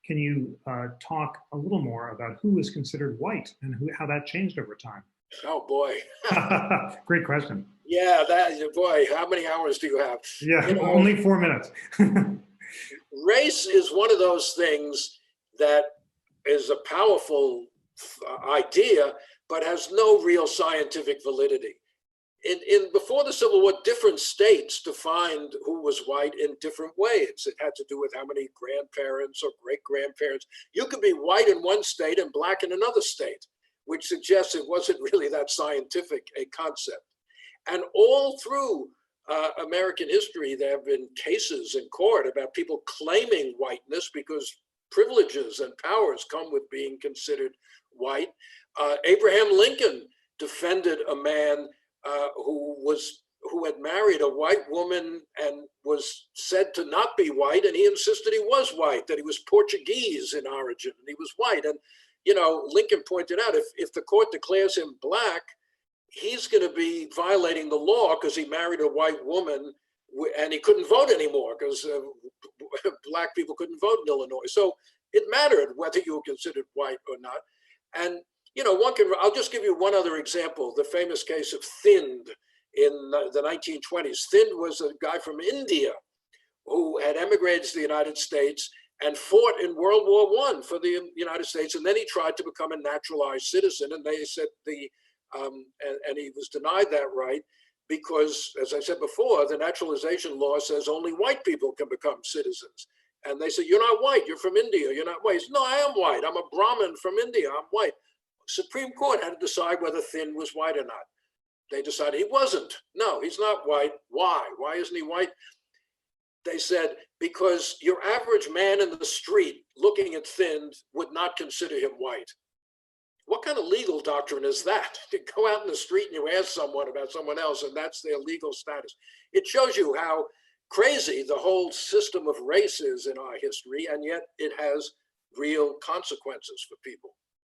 Can you talk a little more about who is considered white and how that changed over time? Oh boy. Great question. Yeah, that boy, how many hours do you have? Yeah, You know, only 4 minutes. race is one of those things that is a powerful idea, but has no real scientific validity. In before the Civil War, different states defined who was white in different ways. It had to do with how many grandparents or great grandparents. You could be white in one state and black in another state, which suggests it wasn't really that scientific a concept. And all through American history, there have been cases in court about people claiming whiteness because privileges and powers come with being considered white. Abraham Lincoln defended a man who had married a white woman and was said to not be white, and he insisted he was white, that he was Portuguese in origin, and he was white. And Lincoln pointed out if the court declares him black, he's going to be violating the law because he married a white woman and he couldn't vote anymore because black people couldn't vote in Illinois. So it mattered whether you were considered white or not. And I'll just give you one other example, the famous case of Thind in the 1920s. Thind was a guy from India who had emigrated to the United States and fought in World War I for the United States. And then he tried to become a naturalized citizen. And they said and he was denied that right because, as I said before, the naturalization law says only white people can become citizens. And they said, you're not white, you're from India, you're not white. He said, no, I am white, I'm a Brahmin from India, I'm white. Supreme Court had to decide whether Thind was white or not. They decided he wasn't. No, he's not white. Why? Why isn't he white? They said, because your average man in the street looking at Thind would not consider him white. What kind of legal doctrine is that? To go out in the street and you ask someone about someone else and that's their legal status. It shows you how crazy the whole system of race is in our history, and yet it has real consequences for people.